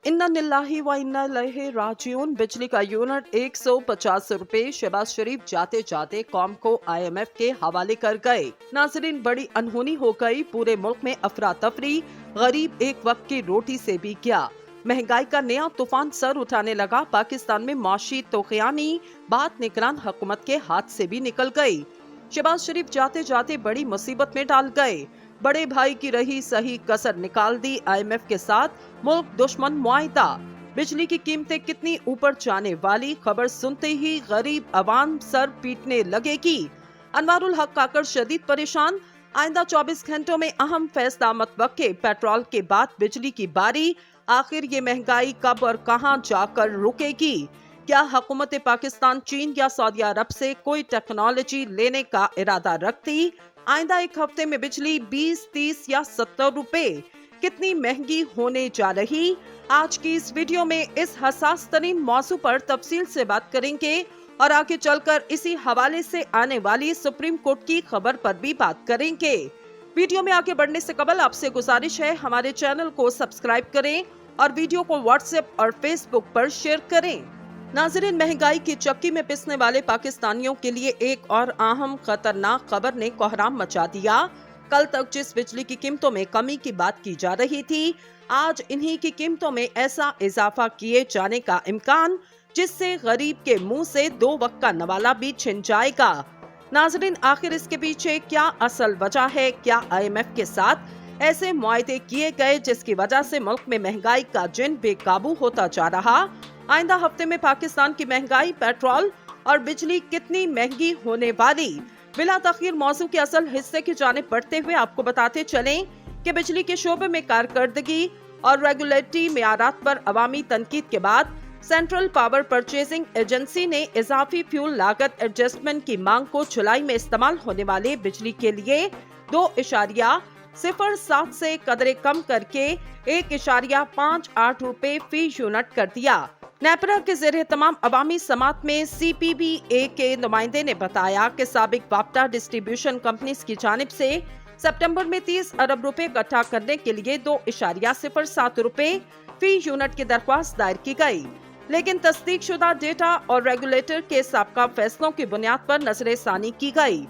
इन्ना निल्लाही व इन्ना इलैहि राजिऊन। बिजली का यूनिट 150 रुपए शहबाज शरीफ जाते जाते कौम को IMF के हवाले कर गए। नाजरीन, बड़ी अनहोनी हो गई। पूरे मुल्क में अफरा तफरी, गरीब एक वक्त की रोटी से भी क्या। महंगाई का नया तूफान सर उठाने लगा। पाकिस्तान में माशी तोखियानी बात निगरान हुकूमत के हाथ से भी निकल गई। शहबाज शरीफ जाते जाते बड़ी मुसीबत में डाल गए। बड़े भाई की रही सही कसर निकाल दी। IMF के साथ मुल्क दुश्मन मुआहिदा। बिजली की कीमतें कितनी ऊपर जाने वाली, खबर सुनते ही गरीब अवाम सर पीटने लगेगी। अनवारुल हक आकर शदीद परेशान। आइंदा 24 घंटों में अहम फैसला मतवक्के। पेट्रोल के बाद बिजली की बारी। आखिर ये महंगाई कब और कहां जाकर रुकेगी? क्या हुकूमत पाकिस्तान चीन या सऊदी अरब से कोई टेक्नोलॉजी लेने का इरादा रखती? आइंदा एक हफ्ते में बिजली 20, 30 या 70 रुपए कितनी महंगी होने जा रही? आज की इस वीडियो में इस हसास तरीन मौजू पर तफसील से बात करेंगे और आगे चलकर इसी हवाले से आने वाली सुप्रीम कोर्ट की खबर पर भी बात करेंगे। वीडियो में आगे बढ़ने से कबल आपसे गुजारिश है, हमारे चैनल को सब्सक्राइब करें और वीडियो को व्हाट्सएप और फेसबुक पर शेयर करें। नाज़रीन, महंगाई की चक्की में पिसने वाले पाकिस्तानियों के लिए एक और अहम खतरनाक खबर ने कोहराम मचा दिया। कल तक जिस बिजली की कीमतों में कमी की बात की जा रही थी, आज इन्हीं की कीमतों में ऐसा इजाफा किए जाने का इम्कान जिससे गरीब के मुंह से 2 वक्त का नवाला भी छिन जाएगा। नाज़रीन, आखिर इसके पीछे क्या असल वजह है? क्या IMF के साथ ऐसे मुआहदे किए गए जिसकी वजह से मुल्क में महंगाई का जिन बेकाबू होता जा रहा? आइंदा हफ्ते में पाकिस्तान की महंगाई, पेट्रोल और बिजली कितनी महंगी होने वाली? बिला तखीर मौजू के असल हिस्से की जानिब बढ़ते हुए आपको बताते चलें कि बिजली के शोबे में कारकर्दगी और रेगुलेटरी मियारात पर अवामी तनकीद के बाद सेंट्रल पावर परचेजिंग एजेंसी ने इजाफी फ्यूल लागत एडजस्टमेंट की मांग को जुलाई में इस्तेमाल होने वाले बिजली के लिए 2.07 से कदरे कम करके 1.58 रुपए फी यूनिट कर दिया। नेपरा के ज़रिए तमाम अवामी समात में CPBA के नुमाइंदे ने बताया कि साबिक बाप्टा डिस्ट्रीब्यूशन कंपनीज की जानिब से सितंबर में 30 अरब रुपए इकट्ठा करने के लिए 2.07 रुपए फी यूनिट की दरख्वास्त दायर की गई, लेकिन तस्दीक शुदा डेटा और रेगुलेटर के साबका फैसलों की बुनियाद पर नजर सानी की गई।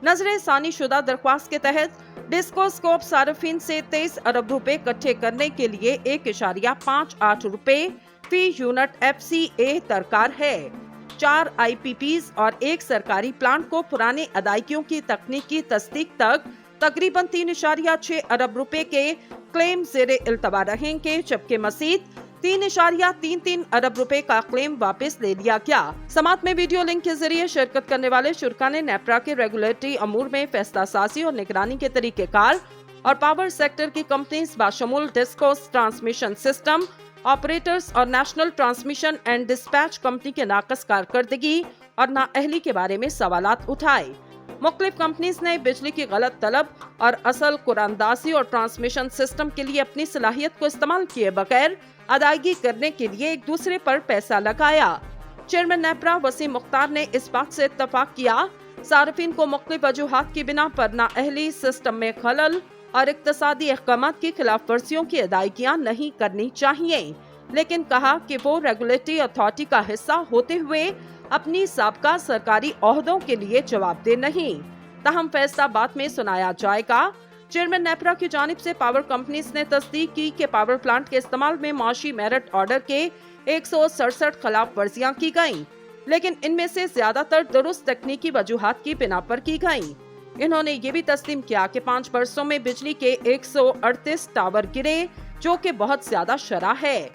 नजर सानी शुदा दरख्वास्त के तहत डिस्को स्कोप सार्फिन से 23 अरब रुपए इकट्ठे करने के लिए 1.58 रुपए फी यूनिट FCA दरकार है। 4 IPPs और एक सरकारी प्लांट को पुराने अदायगियों की तकनीकी तस्दीक तक तकरीबन 3.6 अरब रुपए के क्लेम ज़ेरे इल्तवा रहेंगे, जबकि मज़ीद 3.33 अरब रुपए का क्लेम वापस ले लिया गया। समात में वीडियो लिंक के जरिए शिरकत करने वाले शुरका ने नेपरा के रेगुलेटरी अमूर में फैसला साजी और निगरानी के तरीकेकार और पावर सेक्टर की कंपनीज बाशमूल डिस्कोस ट्रांसमिशन सिस्टम ऑपरेटर्स और national transmission and dispatch company के नाकस कारकर्दगी और नाअहली के बारे में सवालात उठाए। मुख्तलिफ कंपनीज ने बिजली की गलत तलब और असल कुरानदाजी और ट्रांसमिशन सिस्टम के लिए अपनी सलाहियत को इस्तेमाल किए बगैर अदायगी करने के लिए एक दूसरे पर पैसा लगाया। चेयरमैन नेपरा वसीम मुख्तार ने इस बात से इत्तफाक किया सार्फिन को मुख्तलिफ वजूहात की बिना पर नाअहली, सिस्टम में खलल और इक्तसादी अहकामात की खिलाफ वर्जियों की अदायगियां नहीं करनी चाहिए, लेकिन कहा कि वो रेगुलेटरी अथॉरिटी का हिस्सा होते हुए अपनी साबका सरकारी ओहदों के लिए जवाबदेह नहीं। ताहम फैसला बाद में सुनाया जाएगा। चेयरमैन नेपरा की जानिब से पावर कंपनीज ने तस्दीक की कि पावर प्लांट के इस्तेमाल में माशी मेरिट ऑर्डर के 167 खिलाफ वर्जियां की गयी, लेकिन इनमें से ज्यादातर दुरुस्त तकनीकी वजूहात की बिना पर की गयी। इन्होंने ये भी तस्लीम किया कि 5 बरसों में बिजली के 138 टावर गिरे, जो कि बहुत ज्यादा शरह है।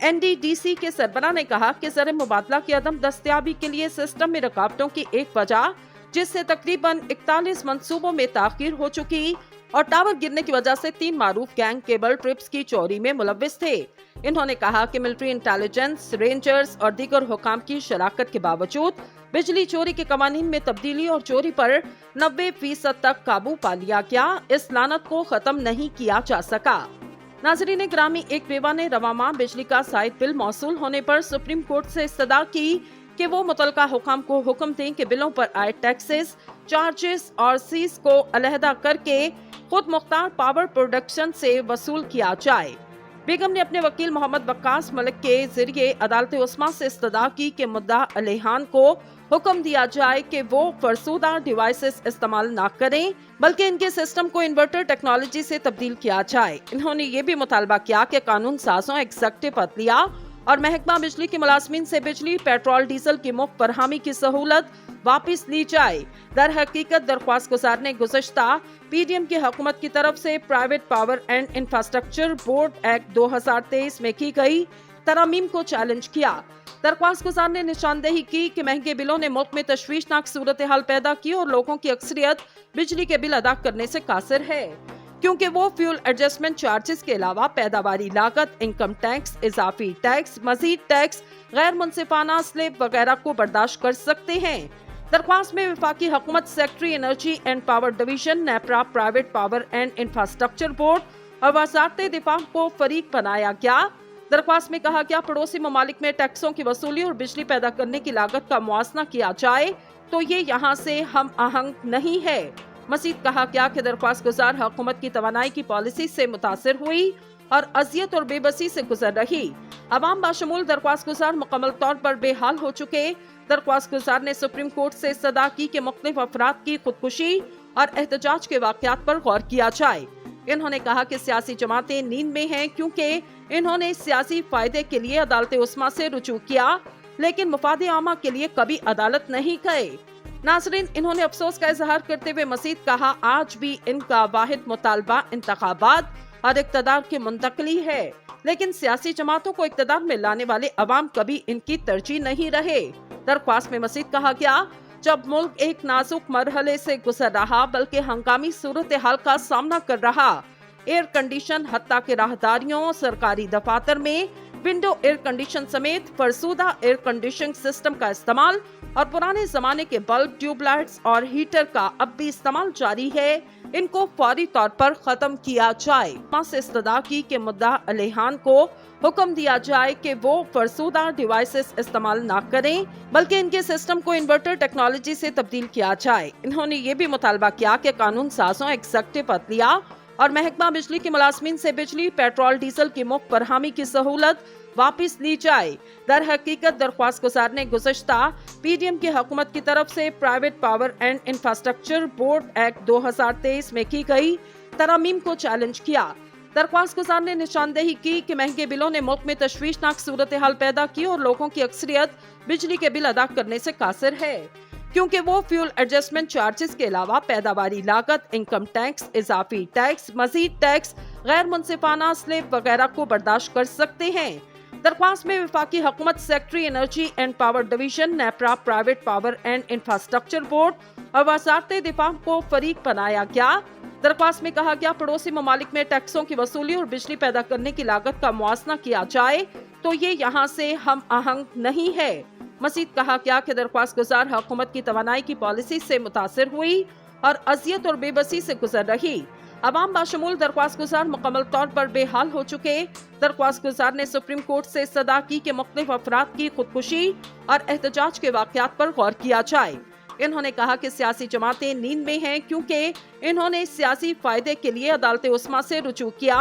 NDDC के सरबराह ने कहा कि ज़र मुबादला की अदम दस्तयाबी के लिए सिस्टम में रुकावटों की एक वजह, जिससे तकरीबन 41 मंसूबों में ताखीर हो चुकी और टावर गिरने की वजह से 3 मारूफ गैंग केबल ट्रिप्स की चोरी में मुलव्विस थे। इन्होंने कहा कि मिलिट्री इंटेलिजेंस, रेंजर्स और दीगर हुकाम की शराकत के बावजूद बिजली चोरी के कवानीन में तब्दीली और चोरी पर 90% तक काबू पा लिया गया। इस लानत को खत्म नहीं किया जा सका। नाज़रीन ग्रामी, एक बेवा ने रवा माह बिजली का साइड बिल मौसूल होने पर सुप्रीम कोर्ट से इस्तदा की कि वो मुतलका हुकाम को हुक्म दें कि बिलों पर आए टैक्सेस, चार्जेस और सीज को अलहदा करके खुद मुख्तार पावर प्रोडक्शन से वसूल किया जाए। बेगम ने अपने वकील मोहम्मद वक्कास मलिक के जरिए अदालत उस्मा से इस्तदा की कि मुद्दा अलेहान को हुक्म दिया जाए कि वो फरसूदा डिवाइसेस इस्तेमाल ना करें, बल्कि इनके सिस्टम को इन्वर्टर टेक्नोलॉजी से तब्दील किया जाए। इन्होंने ये भी मुतालबा किया कि कानून साजों, एग्जीक्यूटिव अदलिया और महकमा बिजली के मुलाजमीन से बिजली, पेट्रोल, डीजल की मुफ्त फरहमी की सहूलत वापिस ली जाए। दर हकीकत दरख्वास्त गुजार ने गुज़श्ता पीडीएम की हुकूमत की तरफ से private power and infrastructure board act 2023 में की गई तरमीम को चैलेंज किया। दरख्वास्त गुजार ने निशानदेही की कि महंगे बिलों ने मुल्क में तशवीशनाक सूरत हाल पैदा की और लोगों की अक्सरियत बिजली के बिल अदा करने से कासिर है, क्योंकि वो फ्यूल एडजस्टमेंट चार्जेस के अलावा पैदावारी लागत, इनकम टैक्स, इजाफी टैक्स, मजीद टैक्स, गैर मुनसिफाना स्लेब वगैरह को बर्दाश्त कर सकते हैं। दरख्वास्त में वफाकी हुकूमत secretary energy and power division, NEPRA, private power and infrastructure board और वजारत दिफा को फरीक बनाया गया। दरख्वास्त में कहा गया पड़ोसी ममालिक में टैक्सों की वसूली और बिजली पैदा करने की लागत का मुआवजा किया जाए तो ये यहाँ से हम आहंग नहीं है। मजीद कहा गया कि दरख्वास्त गुजार हुकूमत की तवानाई की पॉलिसी से मुतासिर हुई और अजियत और बेबसी से गुजर रही। अवाम बाशमूल दरख्वास्त गुजार मुकम्मल तौर पर बेहाल हो चुके। दरख्वास्त गुजार ने सुप्रीम कोर्ट से इस्तदा की कि मुख्तलिफ अफराद की खुदकुशी और एहतजाज के वाक़यात पर गौर किया जाए। इन्होंने कहा कि सियासी जमातें नींद में हैं, क्योंकि इन्होंने सियासी फायदे के लिए अदालत उस्मा से रुजू किया, लेकिन मुफाद आमा के लिए कभी अदालत नहीं गए। नाज़रीन, इन्होंने अफसोस का इजहार करते हुए मजीद कहा, आज भी इनका वाहिद मुतालबा इंतखाबात और इक़्तिदार की मुंतकली है, लेकिन सियासी जमातों को इक़्तिदार में लाने वाले अवाम कभी इनकी तरजीह नहीं रहे। दरख्वास्त में मजीद कहा गया, जब मुल्क एक नाजुक मरहले से गुजर रहा बल्कि हंगामी सूरत हाल का सामना कर रहा, एयर कंडीशन हत्ता के राहदारियों, सरकारी दफातर में विंडो एयर कंडीशन समेत फरसूदा एयर कंडीशनिंग सिस्टम का इस्तेमाल और पुराने जमाने के बल्ब, ट्यूबलाइट्स और हीटर का अब भी इस्तेमाल जारी है, इनको फौरी तौर पर खत्म किया जाए। से इस्तदा की कि मुद्दा अलेहान को हुक्म दिया जाए कि वो फरसूदा डिवाइसेस इस्तेमाल ना करें, बल्कि इनके सिस्टम को इन्वर्टर टेक्नोलॉजी से तब्दील किया जाए। इन्होंने ये भी मुतालबा किया कि कानून साजों, एग्जीक्यूटिव अदलिया और महकमा बिजली के मुलाजमीन से बिजली, पेट्रोल, डीजल की मुफ्त फरहमी की सहूलत वापिस ली जाए। दर हकीकत दरख्वास्त गुजार ने गुज़श्ता पीडीएम की हुकूमत की तरफ से private power and infrastructure board act 2023 में की गई तरमीम को चैलेंज किया। दरख्वास्त गुजार ने निशानदेही की कि महंगे बिलों ने मुल्क में तशवीशनाक सूरत हाल पैदा की और लोगों की अक्सरियत बिजली के बिल अदा करने से कासिर है, क्योंकि वो फ्यूल एडजस्टमेंट चार्जेस के अलावा पैदावारी लागत, इनकम टैक्स, इजाफी टैक्स, मजीद टैक्स, गैर मुनसिफाना स्लेब वगैरह को बर्दाश्त कर सकते हैं। दरख्वास्त में वफाकी हुकूमत secretary energy and power division, NEPRA, private power and infrastructure board और वजारत दिफा को फरीक बनाया गया। दरख्वास्त में कहा गया पड़ोसी ममालिक में टैक्सों की वसूली और बिजली पैदा करने की लागत का मुआवजा किया जाए तो ये यहाँ से हम आहंग नहीं है। मजीद कहा गया कि दरख्वास्त गुजार हुकूमत की तवानाई की पॉलिसी से मुतासिर हुई और अजियत और बेबसी से गुजर रही। अवाम बाशमूल दरख्वास्त गुजार मुकम्मल तौर पर बेहाल हो चुके। दरख्वास्त गुजार ने सुप्रीम कोर्ट से इस्तदा की कि मुख्तलिफ अफराद की खुदकुशी और एहतजाज के वाक़यात पर गौर किया जाए। इन्होंने कहा कि सियासी जमातें नींद में हैं, क्योंकि इन्होंने सियासी फायदे के लिए अदालत उस्मा से रुजू किया,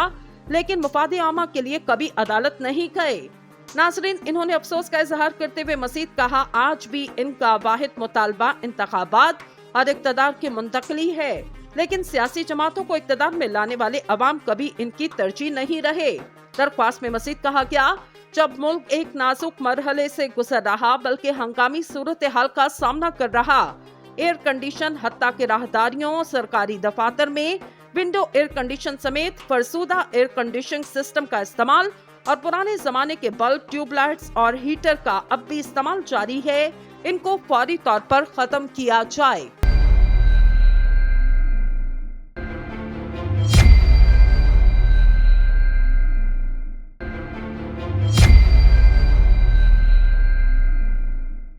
लेकिन मुफाद आमा के लिए कभी अदालत नहीं गए। नाज़रीन, इन्होंने अफसोस का इजहार करते हुए मजीद कहा, आज भी इनका वाहिद मुतालबा इंतखाबात और इक़्तिदार की मुंतकली है, लेकिन सियासी जमातों को इक़्तिदार में लाने वाले अवाम कभी इनकी तरजीह नहीं रहे। दरख्वास्त में मजीद कहा गया, जब मुल्क एक नाजुक मरहले से गुजर रहा बल्कि हंगामी सूरत हाल का सामना कर रहा, एयर कंडीशन हत्ता के राहदारियों, सरकारी दफातर में विंडो एयर कंडीशन समेत फरसूदा एयर कंडीशनिंग सिस्टम का इस्तेमाल और पुराने जमाने के बल्ब, ट्यूबलाइट्स और हीटर का अब भी इस्तेमाल जारी है, इनको फौरी तौर पर खत्म किया जाए।